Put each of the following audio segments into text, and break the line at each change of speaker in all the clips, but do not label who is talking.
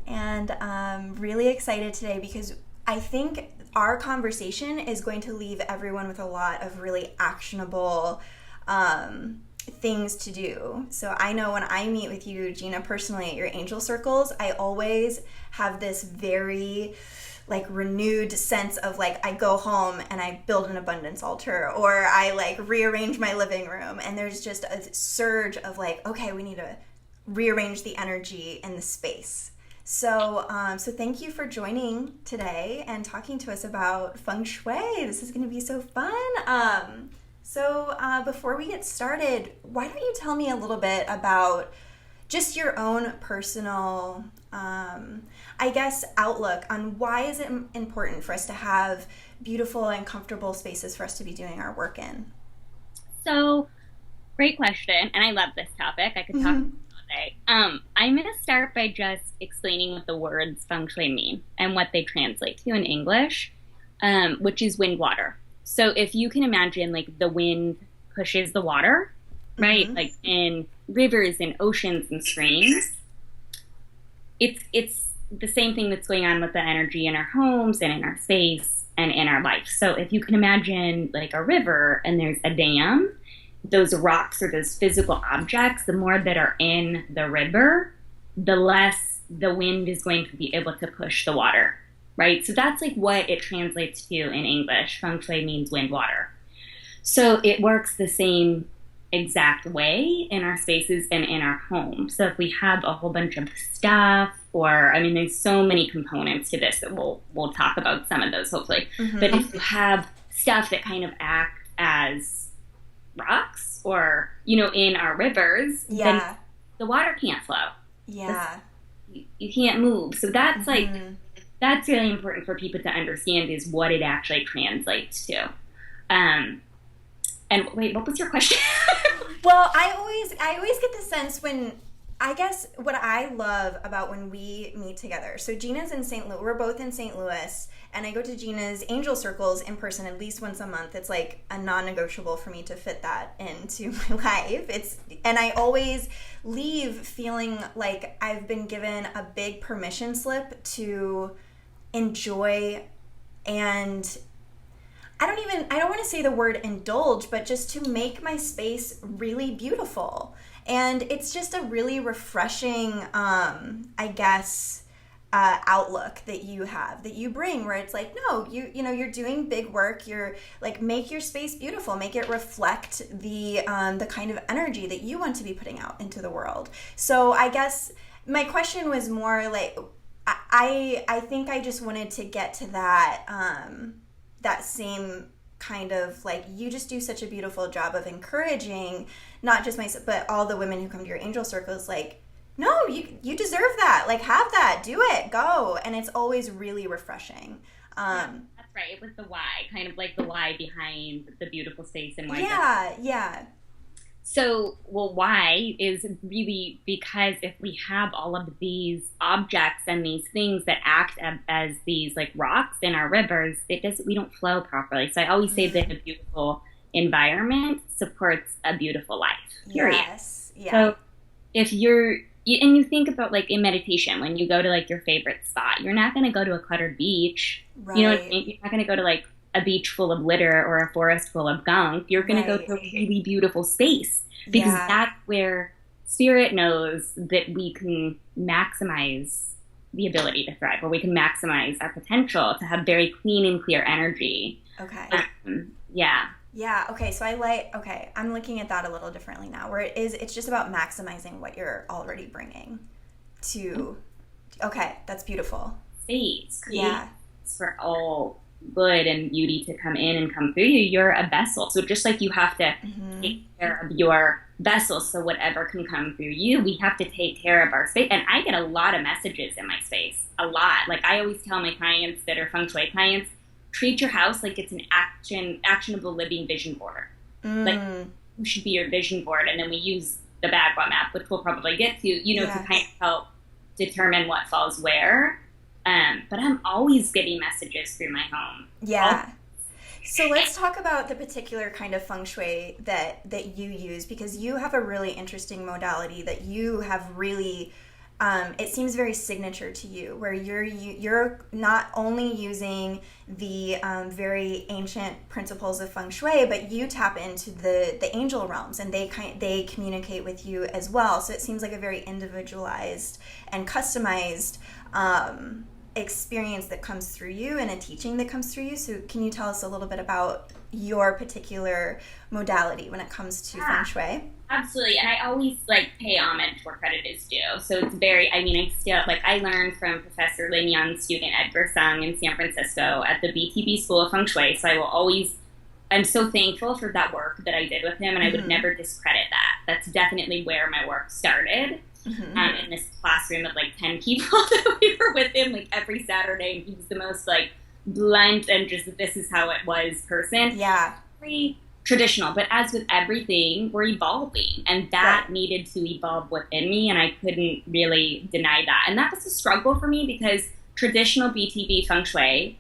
And I'm really excited today because I think our conversation is going to leave everyone with a lot of really actionable things to do. So I know when I meet with you, Gina, personally at your angel circles, I always have this very renewed sense of I go home and I build an abundance altar, or I rearrange my living room, and there's just a surge of okay, we need to rearrange the energy in the space. So thank you for joining today and talking to us about Feng Shui. This is going to be so fun. So before we get started, why don't you tell me a little bit about just your own personal, outlook on why is it important for us to have beautiful and comfortable spaces for us to be doing our work in?
So, great question, and I love this topic. I could talk all day. I'm going to start by just explaining what the words feng shui mean and what they translate to in English, which is wind water. So if you can imagine, the wind pushes the water, right? Like in rivers and oceans and streams. It's the same thing that's going on with the energy in our homes and in our space and in our life. So if you can imagine a river and there's a dam, those rocks or those physical objects, the more that are in the river, the less the wind is going to be able to push the water, right? So that's what it translates to in English. Feng Shui means wind water. So it works the same exact way in our spaces and in our home. So if we have a whole bunch of stuff, there's so many components to this that we'll talk about some of those hopefully. But if you have stuff that kind of act as rocks or, in our rivers, then the water can't flow.
Yeah.
You can't move. So that's that's really important for people to understand is what it actually translates to. And wait, what was your question?
Well, I always get the sense what I love about when we meet together. So Gina's in St. Louis. We're both in St. Louis, and I go to Gina's angel circles in person at least once a month. It's a non-negotiable for me to fit that into my life. And I always leave feeling like I've been given a big permission slip to enjoy, and I don't want to say the word indulge, but just to make my space really beautiful. And it's just a really refreshing, outlook that you have, that you bring, where it's no, you're doing big work. You're make your space beautiful, make it reflect the kind of energy that you want to be putting out into the world. So I guess my question was more I think I just wanted to get to that same kind of you just do such a beautiful job of encouraging not just myself but all the women who come to your angel circles no, you deserve that, have that, do it, go. And it's always really refreshing.
That's right. It was the why, kind of the why behind the beautiful space and why.
Yeah.
So, why is really because if we have all of these objects and these things that act as these rocks in our rivers, we don't flow properly. So I always say that a beautiful environment supports a beautiful life. Period.
Yes. Yeah.
So if you think about in meditation, when you go to your favorite spot, you're not going to go to a cluttered beach.
Right.
You know what I mean? You're not going to go to a beach full of litter or a forest full of gunk. You're going to go to a really beautiful space because that's where spirit knows that we can maximize the ability to thrive, where we can maximize our potential to have very clean and clear energy.
Okay.
Yeah.
Yeah. Okay. So I'm looking at that a little differently now, where it's just about maximizing what you're already bringing to. Okay. That's beautiful.
Space.
Yeah.
For all good and beauty to come in and come through you, you're a vessel. So just like you have to take care of your vessel so whatever can come through you, we have to take care of our space. And I get a lot of messages in my space. A lot. I always tell my clients that are Feng Shui clients, treat your house like it's an actionable living vision board. You should be your vision board. And then we use the Bagua map, which we'll probably get to, to kind of help determine what falls where. But I'm always getting messages through my home.
Yeah. So let's talk about the particular kind of feng shui that you use, because you have a really interesting modality that you have really it seems very signature to you, where you're not only using the very ancient principles of Feng Shui, but you tap into the angel realms, and they communicate with you as well. So it seems like a very individualized and customized experience that comes through you, and a teaching that comes through you. So can you tell us a little bit about your particular modality when it comes to Feng Shui?
Absolutely. And I always pay homage where credit is due. So it's very, I learned from Professor Lin Yun's student Edgar Sung in San Francisco at the BTB School of Feng Shui. So I'm so thankful for that work that I did with him, and I would never discredit that. That's definitely where my work started. In this classroom of 10 people that we were with him every Saturday, and he was the most blunt and just this is how it was person.
Yeah.
Very traditional, but as with everything, we're evolving, and that needed to evolve within me, and I couldn't really deny that. And that was a struggle for me because traditional BTB Feng Shui,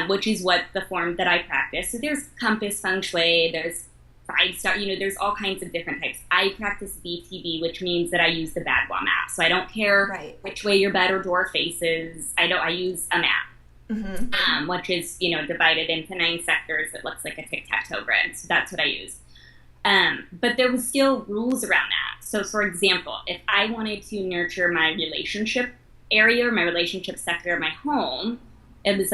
which is what the form that I practice. So there's compass Feng Shui, there's 5-star, there's all kinds of different types. I practice BTB, which means that I use the Bagua map. So I don't care which way your bed or door faces. I use a map, which is, divided into 9 sectors. It looks like a tic-tac-toe grid. So that's what I use. But there was still rules around that. So for example, if I wanted to nurture my relationship area or my relationship sector of my home, it was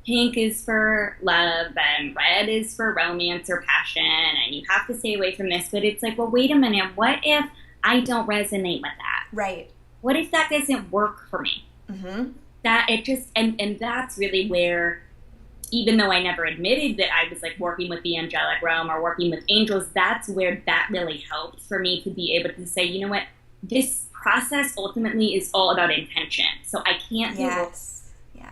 pink is for love and red is for romance or passion, and you have to stay away from this. But it's well, wait a minute, what if I don't resonate with that?
Right.
What if that doesn't work for me? That it just, and that's really where, even though I never admitted that I was working with the angelic realm or working with angels, that's where that really helped for me to be able to say, you know what, this process ultimately is all about intention. So I can't do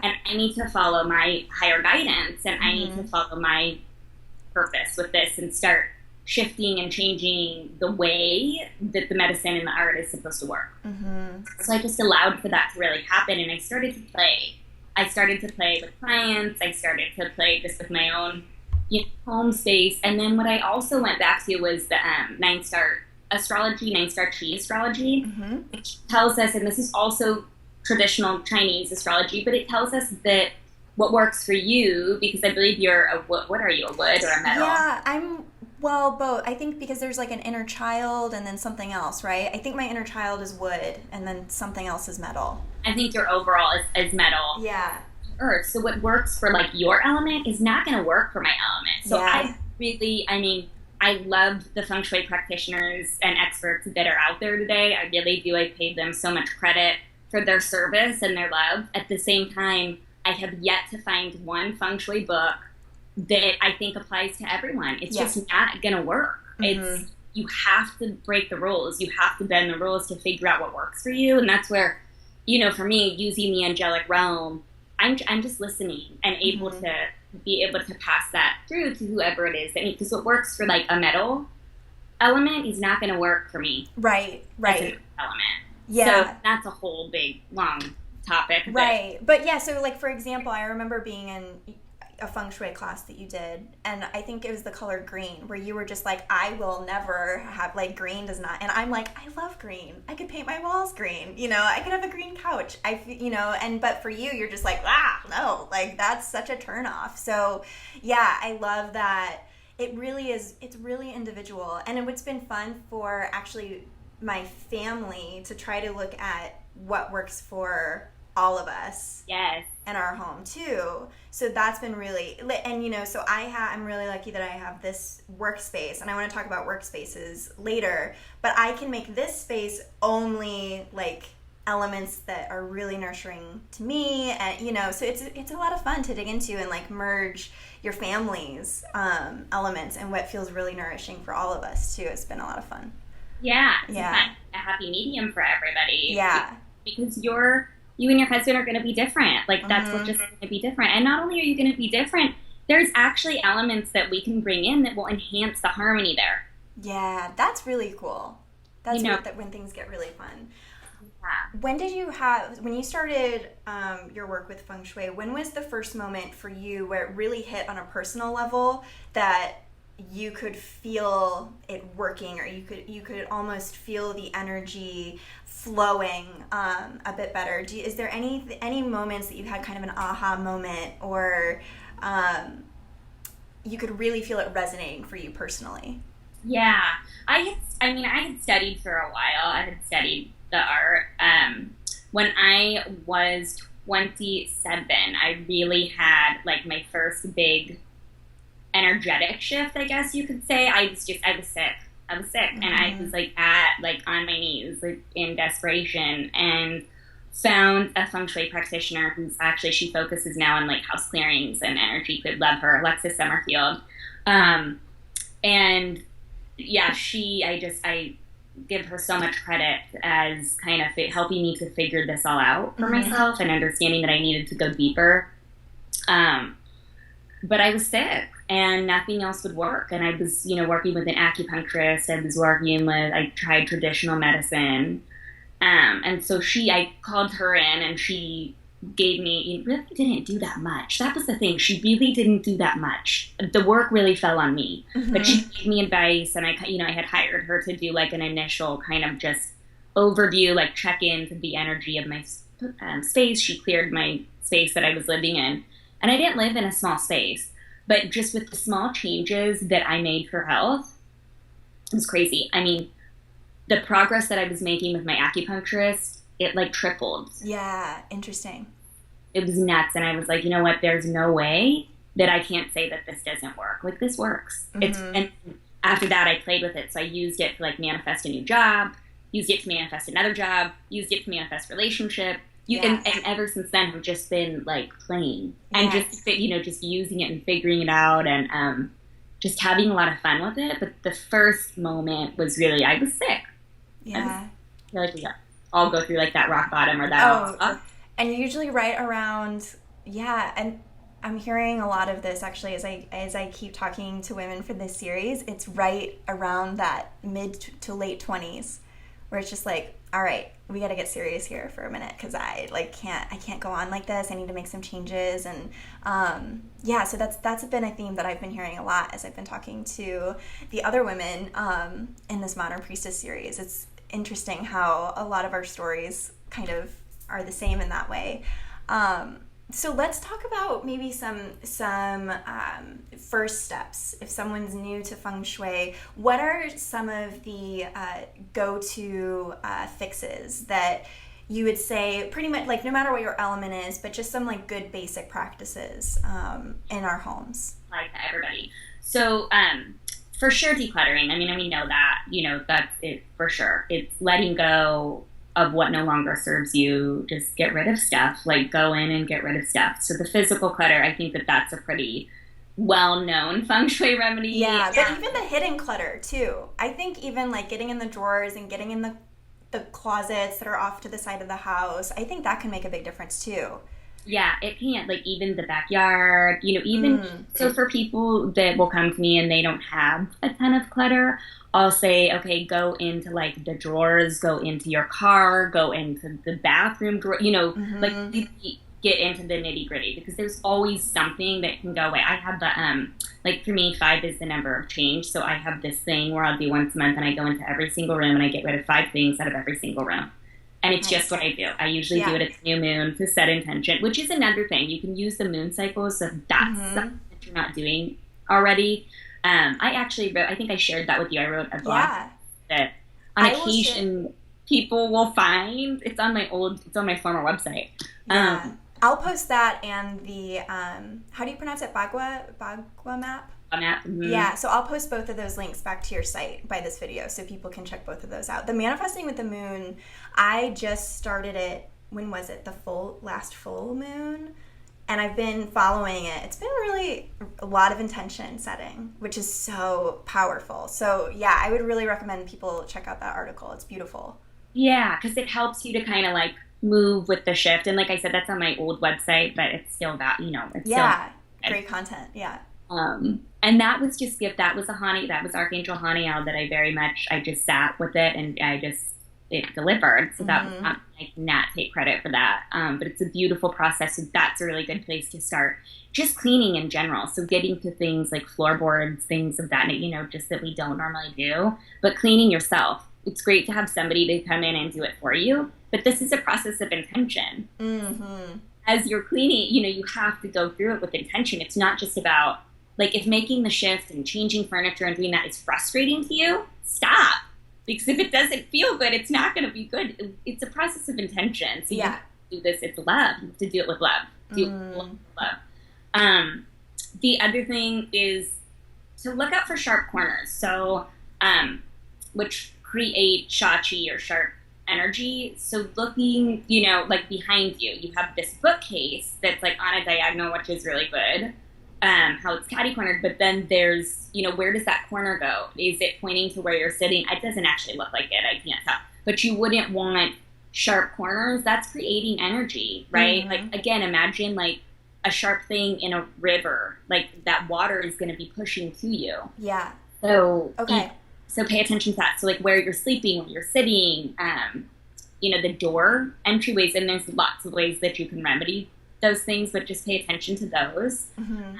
and I need to follow my higher guidance, and I need to follow my purpose with this and start shifting and changing the way that the medicine and the art is supposed to work. So I just allowed for that to really happen, and I started to play. I started to play with clients. I started to play just with my own home space. And then what I also went back to was the 9-star astrology, 9-star chi astrology, which tells us, and this is also traditional Chinese astrology, but it tells us that what works for you, because I believe you're a wood. What are you, a wood or a metal?
Yeah, I'm, both. I think because there's an inner child and then something else, right? I think my inner child is wood and then something else is metal.
I think your overall is metal.
Yeah.
Earth. So what works for your element is not going to work for my element. So I love the Feng Shui practitioners and experts that are out there today. I really do. I paid them so much credit for their service and their love. At the same time, I have yet to find one Feng Shui book that I think applies to everyone. It's just not going to work. It's, you have to break the rules. You have to bend the rules to figure out what works for you. And that's where, for me, using the angelic realm, I'm just listening and able to be able to pass that through to whoever it is. Because what works for a metal element is not going to work for me.
Right.
As an element.
Yeah.
So that's a whole big, long topic.
Right. But yeah, so for example, I remember being in a Feng Shui class that you did, and I think it was the color green, where you were just I will never have, green does not, and I'm I love green. I could paint my walls green, I could have a green couch. But for you, you're just no, that's such a turnoff. So yeah, I love that. It really is, it's really individual. And it's been fun for actually my family to try to look at what works for all of us in our home too. So that's been really, and so I'm really lucky that I have this workspace, and I want to talk about workspaces later, but I can make this space only elements that are really nurturing to me, and so it's a lot of fun to dig into and merge your family's elements and what feels really nourishing for all of us too. It's been a lot of fun.
Yeah, to find a happy medium for everybody.
Yeah.
Because you and your husband are going to be different. That's what just going to be different. And not only are you going to be different, there's actually elements that we can bring in that will enhance the harmony there.
Yeah, that's really cool. That's when things get really fun. Yeah. When you started your work with Feng Shui, when was the first moment for you where it really hit on a personal level that you could feel it working, or you could almost feel the energy flowing a bit better. Is there any moments that you had kind of an aha moment, or you could really feel it resonating for you personally?
Yeah, I had studied for a while. I had studied the art. When I was 27, I really had like my first big energetic shift, I guess you could say. I was sick. And I was like on my knees, like in desperation, and found a Feng Shui practitioner who's actually, she focuses now on like house clearings and energy. Could love her, Alexis Summerfield. And yeah, I give her so much credit as kind of helping me to figure this all out for myself, and understanding that I needed to go deeper. But I was sick and nothing else would work. And I was, working with an acupuncturist. I tried traditional medicine. And so I called her in, and she gave me, it really didn't do that much. That was the thing. She really didn't do that much. The work really fell on me, but she gave me advice, and I had hired her to do like an initial kind of just overview, like check-ins of the energy of my space. She cleared my space that I was living in, and I didn't live in a small space, but just with the small changes that I made for health, it was crazy. I mean, the progress that I was making with my acupuncturist, it like tripled.
Yeah, interesting.
It was nuts. And I was like, you know what? There's no way that I can't say that this doesn't work. Like, this works. And after that, I played with it. So I used it to like manifest a new job, used it to manifest another job, used it to manifest relationship. And ever since then, I've just been like playing and just using it and figuring it out, and just having a lot of fun with it. But the first moment was really, I was sick.
Yeah.
I feel like we all go through like that rock bottom or that.
And usually right around, and I'm hearing a lot of this actually as I keep talking to women for this series. It's right around that mid to late 20s where it's just like, all right, we got to get serious here for a minute, because I can't go on like this. I need to make some changes. And so that's been a theme that I've been hearing a lot as I've been talking to the other women in this Modern Priestess series. It's interesting how a lot of our stories kind of are the same in that way. So let's talk about maybe some first steps. If someone's new to Feng Shui, what are some of the go-to fixes that you would say, pretty much like no matter what your element is, but just some like good basic practices in our homes?
Like everybody. So for sure, decluttering. I mean, we know that, that's it for sure. It's letting go of what no longer serves you. Just get rid of stuff, like go in and get rid of stuff. So the physical clutter, I think that's a pretty well-known Feng Shui remedy.
Yeah, but even the hidden clutter too. I think even like getting in the drawers and getting in the closets that are off to the side of the house, I think that can make a big difference too.
Yeah, it can. Like even the backyard, so for people that will come to me and they don't have a ton of clutter, I'll say, okay, go into like the drawers, go into your car, go into the bathroom drawer, like get into the nitty gritty, because there's always something that can go away. I have the, like for me, 5 is the number of change. So I have this thing where I'll do once a month and I go into every single room and I get rid of 5 things out of every single room. And it's just what I do. I usually do it at new moon to set intention, which is another thing. You can use the moon cycles if that's something that you're not doing already. I actually wrote, I think I shared that with you. I wrote a blog that on occasion people will find. It's on my former website.
I'll post that and the, how do you pronounce it? Bagua map? Yeah, so I'll post both of those links back to your site by this video so people can check both of those out. The Manifesting with the Moon, I just started it, when was it? Last full moon? And I've been following it. It's been really a lot of intention setting, which is so powerful. So yeah, I would really recommend people check out that article. It's beautiful. Yeah,
because it helps you to kind of like move with the shift. And like I said, that's on my old website, but it's still that, it's still
great content. Yeah.
And that was just that was Archangel Haniel that I just sat with it and it delivered. So that was not not take credit for that. But it's a beautiful process. So that's a really good place to start. Just cleaning in general. So getting to things like floorboards, things of that, just that we don't normally do, but cleaning yourself. It's great to have somebody to come in and do it for you, but this is a process of intention.
Mm-hmm.
As you're cleaning, you have to go through it with intention. It's not just about, like, if making the shift and changing furniture and doing that is frustrating to you, stop. Because if it doesn't feel good, it's not going to be good. It's a process of intention. So you have to do this, it's love. You have to do it with love. Do it with love. The other thing is to look out for sharp corners. So, which create shachi or sharp energy. So looking, like behind you, you have this bookcase that's like on a diagonal, which is really good. How it's catty cornered, but then there's, where does that corner go? Is it pointing to where you're sitting? It doesn't actually look like it. I can't tell. But you wouldn't want sharp corners. That's creating energy, right? Mm-hmm. Like, again, imagine like a sharp thing in a river. Like that water is going to be pushing to you.
Yeah.
So,
okay.
So pay attention to that. So like where you're sleeping, where you're sitting, the door entryways, and there's lots of ways that you can remedy those things, but just pay attention to those.
Mm-hmm.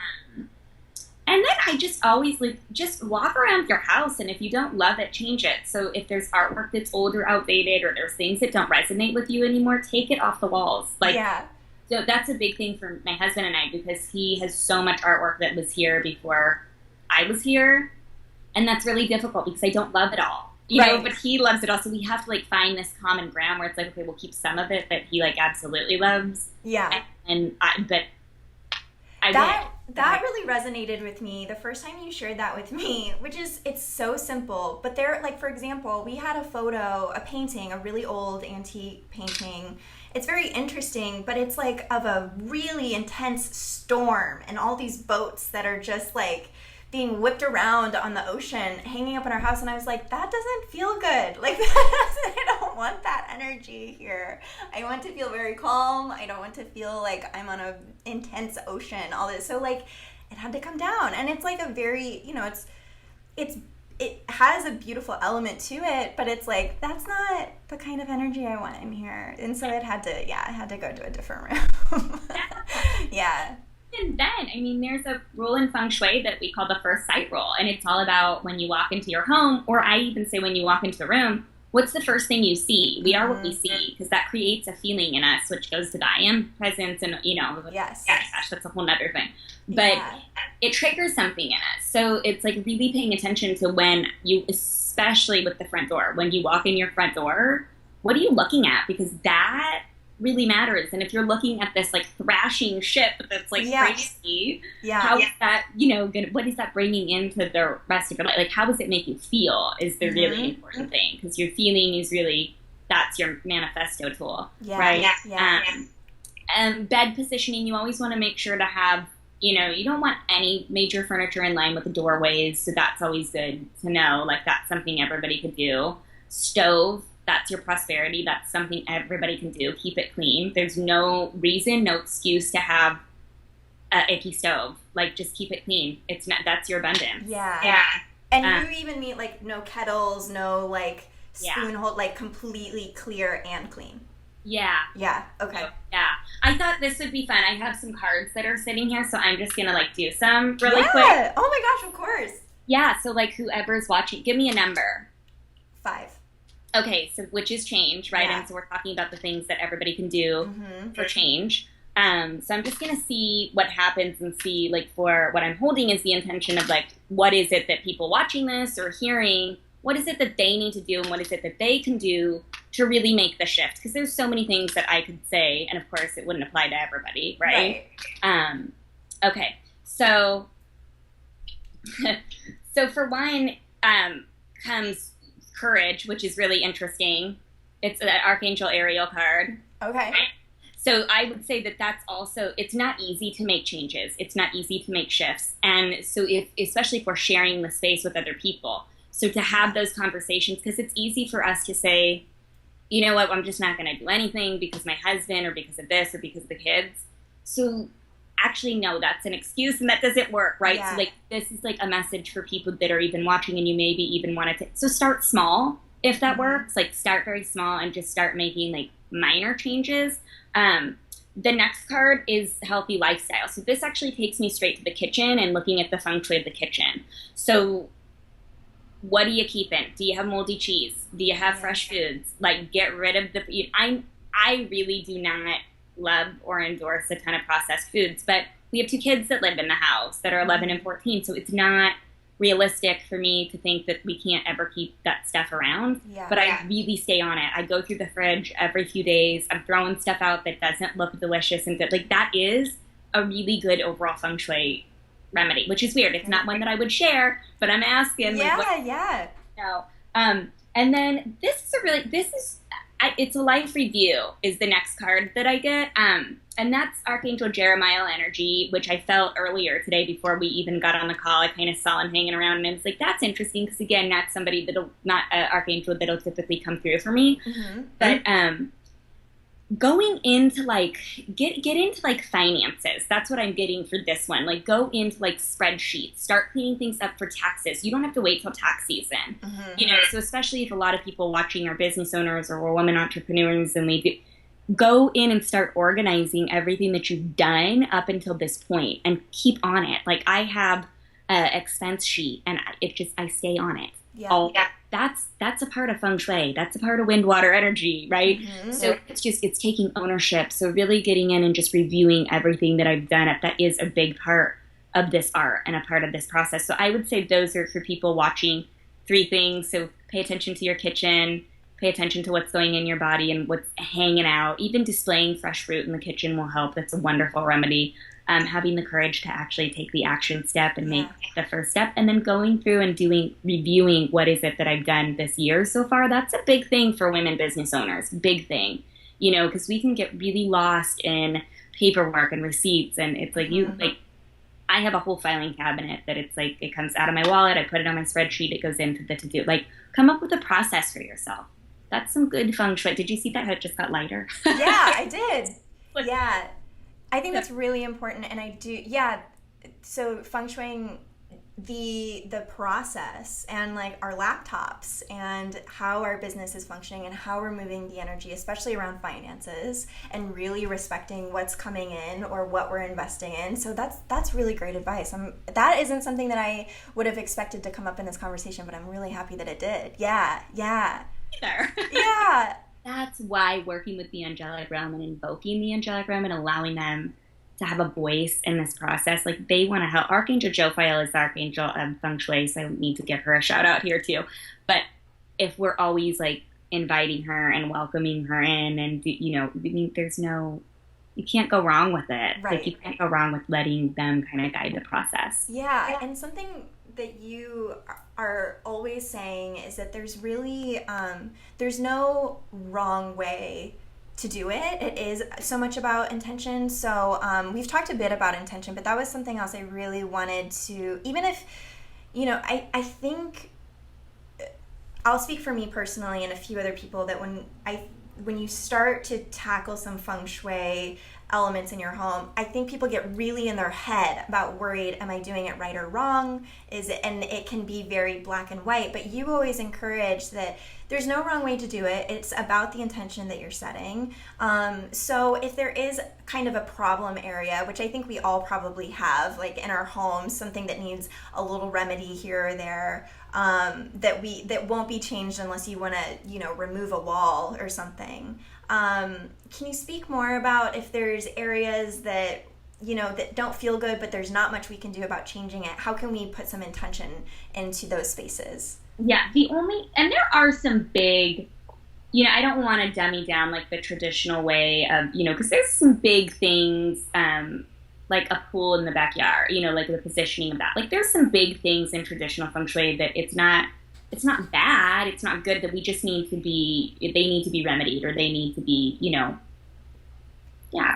And then I just always just walk around your house, and if you don't love it, change it. So if there's artwork that's old or outdated, or there's things that don't resonate with you anymore, take it off the walls. So that's a big thing for my husband and I, because he has so much artwork that was here before I was here, and that's really difficult because I don't love it all. But he loves it all. So we have to find this common ground where it's like, okay, we'll keep some of it that he absolutely loves.
Yeah. That really resonated with me the first time you shared that with me, which is, it's so simple. But there, for example, we had a painting, a really old antique painting. It's very interesting, but it's of a really intense storm and all these boats that are just being whipped around on the ocean, hanging up in our house, and I was like, that doesn't feel good. I don't want that energy here. I want to feel very calm. I don't want to feel like I'm on an intense ocean, all this. So, it had to come down. And it's a very, it has a beautiful element to it, but it's that's not the kind of energy I want in here. And so it had to go to a different room. Yeah.
And then, there's a rule in Feng Shui that we call the first sight rule. And it's all about when you walk into your home, or I even say when you walk into the room, what's the first thing you see? We are what we see, because that creates a feeling in us, which goes to the I am presence. And,
yes.
Gosh, that's a whole nother thing. But it triggers something in us. So it's really paying attention to when you, especially with the front door, when you walk in your front door, what are you looking at? Because that really matters. And if you're looking at this thrashing ship that's crazy, how is that, what is that bringing into the rest of your life? How does it make you feel is the really important thing, because your feeling is really, that's your manifesto tool, right? And bed positioning, you always want to make sure to have, you don't want any major furniture in line with the doorways, so that's always good to know, that's something everybody could do. Stove, that's your prosperity. That's something everybody can do. Keep it clean. There's no reason, no excuse to have an icky stove. Just keep it clean. It's not, that's your abundance.
Yeah. And you even mean no kettles, no spoon hold, completely clear and clean.
Yeah.
Yeah. Okay.
Yeah. I thought this would be fun. I have some cards that are sitting here, so I'm just gonna do some really quick.
Oh my gosh, of course.
Yeah. So whoever's watching, give me a number.
5.
Okay, so which is change, right?
Yeah.
And so we're talking about the things that everybody can do for change. So I'm just going to see what happens and see, for what I'm holding is the intention of, what is it that people watching this or hearing, what is it that they need to do, and what is it that they can do to really make the shift? Because there's so many things that I could say, and of course it wouldn't apply to everybody, right? Okay, so for one comes courage, which is really interesting. It's an Archangel Ariel card.
Okay.
So I would say that that's also, it's not easy to make changes. It's not easy to make shifts. And so especially if we're sharing the space with other people. So to have those conversations, because it's easy for us to say, you know what, I'm just not going to do anything because my husband or because of this or because of the kids. So actually, no, that's an excuse, and that doesn't work, right?
Yeah.
So this is a message for people that are even watching, and you maybe even want to so start small if that works. Start very small and just start making minor changes. The next card is healthy lifestyle. So this actually takes me straight to the kitchen and looking at the feng shui of the kitchen. So what do you keep in? Do you have moldy cheese? Do you have fresh foods? Like, get rid of the. I really do not love or endorse a ton of processed foods, but we have 2 kids that live in the house that are 11 and 14, so it's not realistic for me to think that we can't ever keep that stuff around. But I really stay on it. I go through the fridge every few days. I'm throwing stuff out that doesn't look delicious and good. Like, that is a really good overall feng shui remedy, which is weird. It's not one that I would share, but I'm asking. No. And then it's a life review is the next card that I get. And that's Archangel Jeremiah energy, which I felt earlier today before we even got on the call. I kind of saw him hanging around, and I was like, that's interesting, because again, that's somebody not an archangel that'll typically come through for me. But going into like get into like finances. That's what I'm getting for this one. Like, go into like spreadsheets, start cleaning things up for taxes. You don't have to wait till tax season. So especially if a lot of people watching are business owners or women entrepreneurs, and go in and start organizing everything that you've done up until this point and keep on it. Like, I have an expense sheet, and I stay on it. That's a part of feng shui. That's a part of wind, water, energy, right? So it's taking ownership. So really getting in and just reviewing everything that I've done. That is a big part of this art and a part of this process. So I would say those are for people watching 3 things. So pay attention to your kitchen, pay attention to what's going in your body and what's hanging out. Even displaying fresh fruit in the kitchen will help. That's a wonderful remedy. Having the courage to actually take the action step and make the first step, and then going through and reviewing what is it that I've done this year so far. That's a big thing for women business owners. Big thing, because we can get really lost in paperwork and receipts, and it's like I have a whole filing cabinet that it's like, it comes out of my wallet, I put it on my spreadsheet, it goes into the to-do. Like, come up with a process for yourself. That's some good feng shui. Did you see that? It just got lighter.
Yeah, I did. Yeah. I think that's really important, and I do, so feng shuiing the process and like our laptops and how our business is functioning and how we're moving the energy, especially around finances, and really respecting what's coming in or what we're investing in. So that's really great advice. That isn't something that I would have expected to come up in this conversation, but I'm really happy that it did. Yeah.
That's why working with the angelic realm and invoking the angelic realm and allowing them to have a voice in this process, like, they want to help. Archangel Jophiel is the archangel of feng shui, so I need to give her a shout out here too. But if we're always like inviting her and welcoming her in, and you can't go wrong with it.
Right.
Like, you can't go wrong with letting them kind of guide the process.
Yeah, and something that you are always saying is that there's really there's no wrong way to do it. It is so much about intention. So we've talked a bit about intention, but that was something else I really wanted to, even if, I think I'll speak for me personally and a few other people, that when you start to tackle some feng shui elements in your home, I think people get really in their head about worried, am I doing it right or wrong? And it can be very black and white, but you always encourage that there's no wrong way to do it. It's about the intention that you're setting. So if there is kind of a problem area, which I think we all probably have, like in our homes, something that needs a little remedy here or there, that won't be changed unless you want to, remove a wall or something. Can you speak more about if there's areas that, that don't feel good, but there's not much we can do about changing it? How can we put some intention into those spaces?
Yeah, and there are some big, I don't want to dummy down like the traditional way of, because there's some big things, like a pool in the backyard, like the positioning of that. Like, there's some big things in traditional feng shui that it's not bad, it's not good, that they need to be remedied, or they need to be,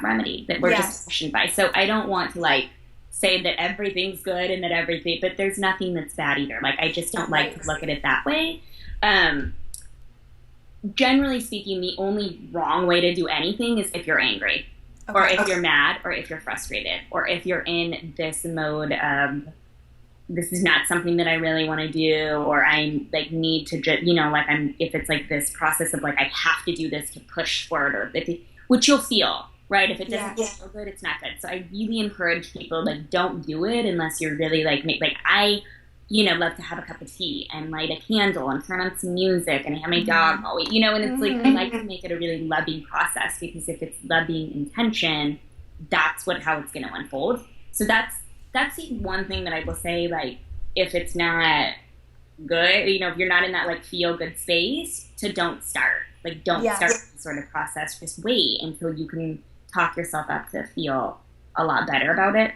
remedied, that we're just questioned by. So I don't want to say that everything's good and that everything, but there's nothing that's bad either. Like, I just don't like to look at it that way. Generally speaking, the only wrong way to do anything is if you're angry, or if you're mad, or if you're frustrated, or if you're in this mode of this is not something that I really want to do, or I like need to just, like if it's like this process of like, I have to do this to push forward, or which you'll feel, right? If it doesn't feel good, it's not good. So I really encourage people, like, don't do it unless you're really like, I, love to have a cup of tea and light a candle and turn on some music, and I have my dog always, and it's like, I like to make it a really loving process, because if it's loving intention, that's how it's going to unfold. So that's the one thing that I will say, like, if it's not good, if you're not in that like feel good space, don't start. Like, don't start this sort of process. Just wait until you can talk yourself up to feel a lot better about it.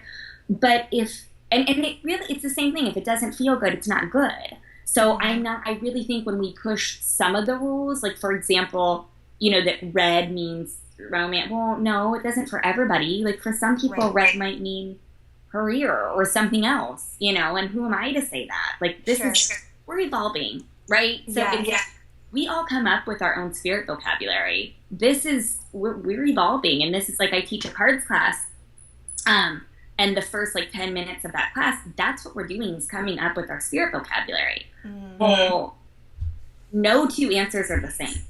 But if, and it's the same thing. If it doesn't feel good, it's not good. So I really think when we push some of the rules, like, for example, that red means romance. Well, no, it doesn't for everybody. Like, for some people, red might mean career or something else, and who am I to say that? Like, we're evolving, right? So we all come up with our own spirit vocabulary. We're evolving, and this is like, I teach a cards class, and the first like 10 minutes of that class, that's what we're doing, is coming up with our spirit vocabulary. Well, no two answers are the same.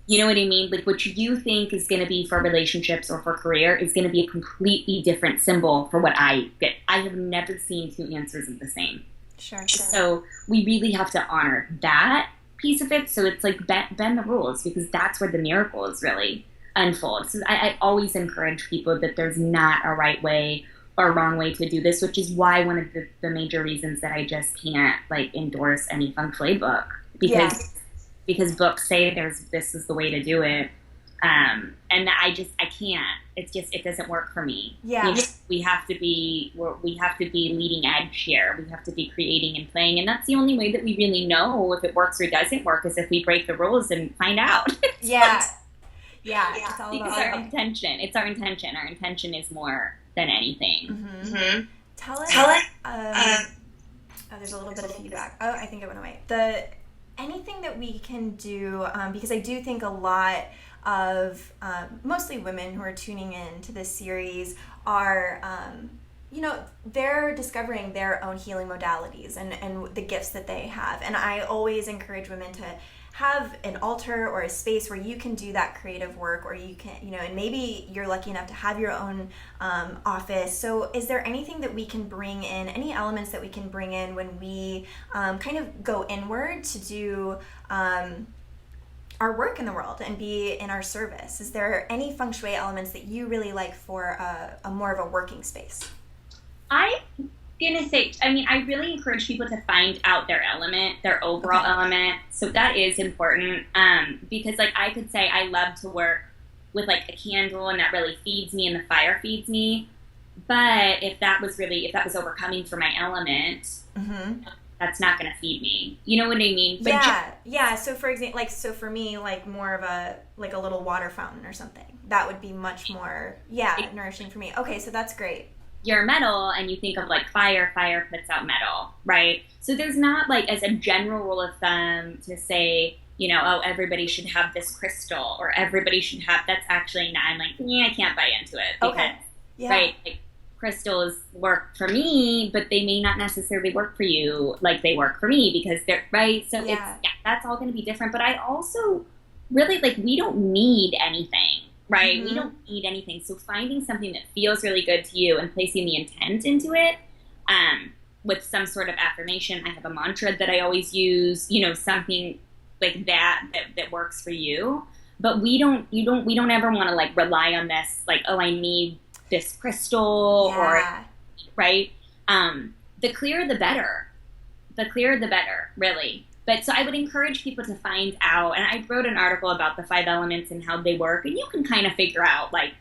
You know what I mean? Like, what you think is going to be for relationships or for career is going to be a completely different symbol for what I get. I have never seen two answers of the same.
Sure.
So we really have to honor that piece of it. So it's like bend the rules, because that's where the miracles really unfold. So I always encourage people that there's not a right way or wrong way to do this, which is why one of the major reasons that I just can't like endorse any Feng Shui book, because books say this is the way to do it. And I can't. It's just, it doesn't work for me.
Yeah.
We have to be leading edge here. We have to be creating and playing. And that's the only way that we really know if it works or doesn't work, is if we break the rules and find out.
Yeah. It's all
because
about
our intention. It's our intention. Our intention is more than anything.
Tell us. There's a little bit of feedback. Oh, I think it went away. Anything that we can do, because I do think a lot of mostly women who are tuning in to this series are, they're discovering their own healing modalities and the gifts that they have. And I always encourage women to have an altar or a space where you can do that creative work, or you can, and maybe you're lucky enough to have your own office. So is there anything that we can bring in, any elements that we can bring in when we kind of go inward to do our work in the world and be in our service? Is there any Feng Shui elements that you really like for a more of a working space?
I'm gonna say, I really encourage people to find out their element, their overall element. So that is important, because like I could say I love to work with like a candle, and that really feeds me, and the fire feeds me. But if that was overcoming for my element, that's not going to feed me. You know what I mean? But
yeah. So for example, for me, like more of a little water fountain or something, that would be much more nourishing for me. Okay, so that's great.
You're metal, and you think of like fire puts out metal, right? So there's not like, as a general rule of thumb, to say, everybody should have this crystal, or everybody should have, that's actually not, I'm like, I can't buy into it. Because, right, like, crystals work for me, but they may not necessarily work for you like they work for me, because they're, right? So that's all going to be different. But I also really, like, we don't need anything. Right? We don't need anything. So finding something that feels really good to you and placing the intent into it, with some sort of affirmation. I have a mantra that I always use, something like that works for you. But we don't ever want to like rely on this, like, oh, I need this crystal or, right? The clearer the better. The clearer the better, really. But so I would encourage people to find out, and I wrote an article about the 5 elements and how they work, and you can kind of figure out, like,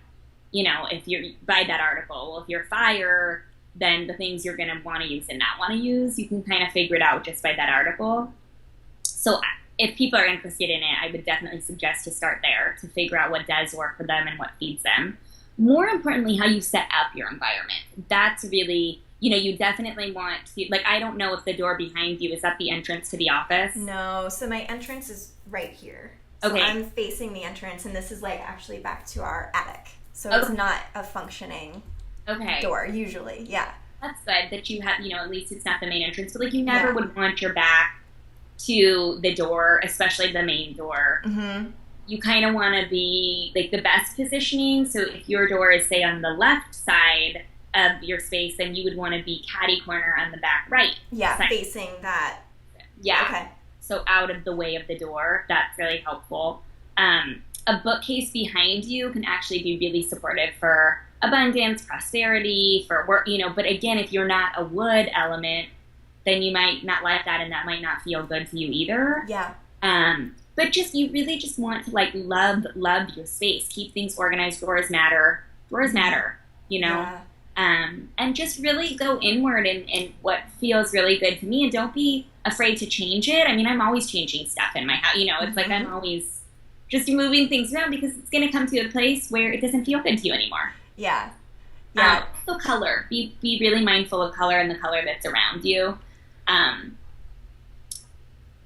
if you're, by that article, well, if you're fire, then the things you're going to want to use and not want to use, you can kind of figure it out just by that article. So if people are interested in it, I would definitely suggest to start there, to figure out what does work for them and what feeds them. More importantly, how you set up your environment. That's really... you definitely want to, like, I don't know if the door behind you, is that the entrance to the office?
No, so my entrance is right here. So
okay.
I'm facing the entrance, and this is, like, actually back to our attic. So it's not a functioning door, usually. Yeah.
That's good that you have, at least it's not the main entrance, but like you never
Yeah.
would want your back to the door, especially the main door.
Mm-hmm.
You kind of want to be like the best positioning. So if your door is, say, on the left side of your space, then you would want to be catty corner on the back right
Yeah,
side.
facing that.
Yeah.
Okay.
So out of the way of the door. That's really helpful. A bookcase behind you can actually be really supportive for abundance, prosperity, for work, but again, if you're not a wood element, then you might not like that and that might not feel good to you either.
Yeah.
But you really just want to like love your space, keep things organized. Doors matter,
Yeah.
and just really go inward in what feels really good to me, and don't be afraid to change it. I mean, I'm always changing stuff in my house. It's like I'm always just moving things around because it's going to come to a place where it doesn't feel good to you anymore.
Yeah. Yeah.
So color, be really mindful of color and the color that's around you.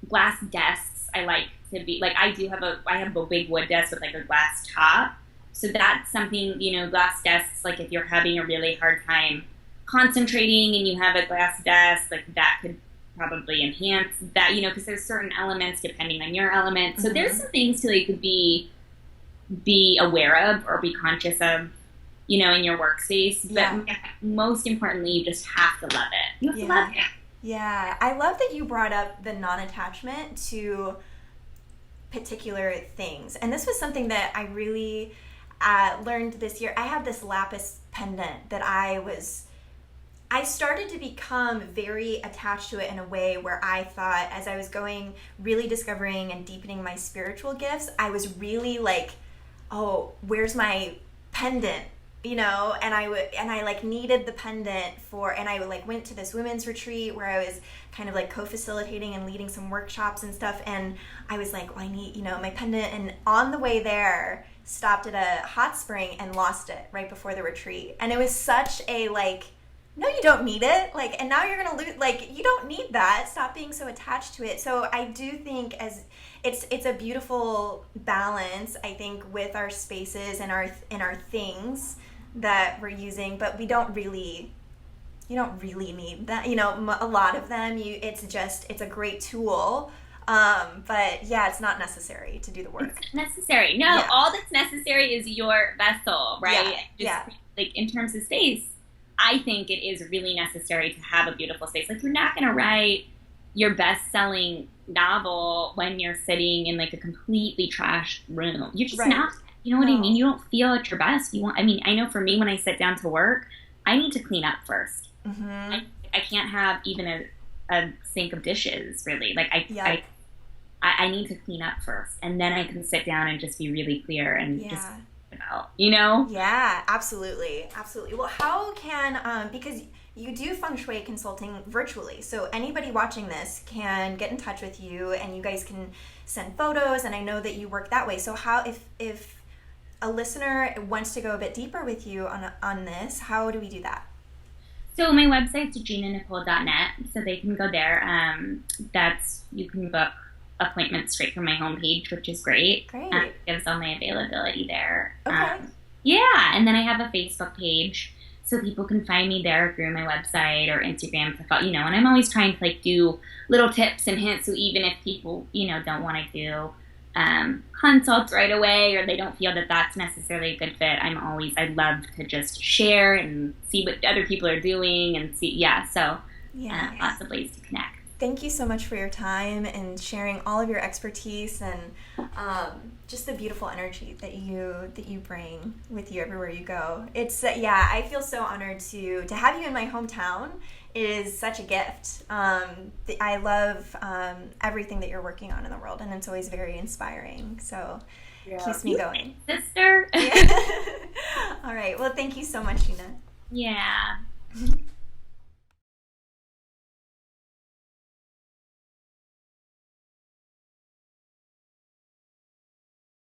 Glass desks, I like to be like, I have a big wood desk with like a glass top. So that's something, glass desks, like if you're having a really hard time concentrating and you have a glass desk, like that could probably enhance that, because there's certain elements depending on your element. So there's some things to like be aware of or be conscious of, in your workspace. But most importantly, you just have to love it. You have to love it.
Yeah. I love that you brought up the non-attachment to particular things. And this was something that I really learned this year. I have this lapis pendant that I started to become very attached to it in a way where I thought, as I was really discovering and deepening my spiritual gifts, I was really like, oh, where's my pendant? And I like needed the pendant and I like went to this women's retreat where I was kind of like co-facilitating and leading some workshops and stuff. And I was like, well, I need, my pendant. And on the way there, stopped at a hot spring and lost it right before the retreat. And it was such a like, no, you don't need it. Like, and now you're going to lose, like, you don't need that. Stop being so attached to it. So I do think it's a beautiful balance, I think, with our spaces and our things that we're using, but you don't really need that. A lot of them, it's a great tool. But yeah, it's not necessary to do the work.
It's necessary. No, yeah. All that's necessary is your vessel, right? Like in terms of space, I think it is really necessary to have a beautiful space. Like you're not going to write your best-selling novel when you're sitting in like a completely trashed room. You're just not. You know what I mean? You don't feel at your best. I know for me, when I sit down to work, I need to clean up first. Mm-hmm. I can't have even a sink of dishes, really. Like I need to clean up first, and then I can sit down and just be really clear and just about,
Yeah, absolutely. Well, how can, because you do Feng Shui consulting virtually, so anybody watching this can get in touch with you and you guys can send photos, and I know that you work that way. So how, if a listener wants to go a bit deeper with you on this, how do we do that?
So my website's GinaNicole.net, so they can go there. You can book appointments straight from my homepage, which is great. It gives all my availability there.
Okay.
And then I have a Facebook page, so people can find me there through my website or Instagram. And I'm always trying to like do little tips and hints. So even if people, don't want to do consults right away, or they don't feel that that's necessarily a good fit, I love to just share and see what other people are doing and see. Lots of ways to connect.
Thank you so much for your time and sharing all of your expertise and just the beautiful energy that you bring with you everywhere you go. It's I feel so honored to have you in my hometown. It is such a gift. I love everything that you're working on in the world, and it's always very inspiring. So it keeps me going.
Sister.
All right. Well, thank you so much, Gina.
Yeah.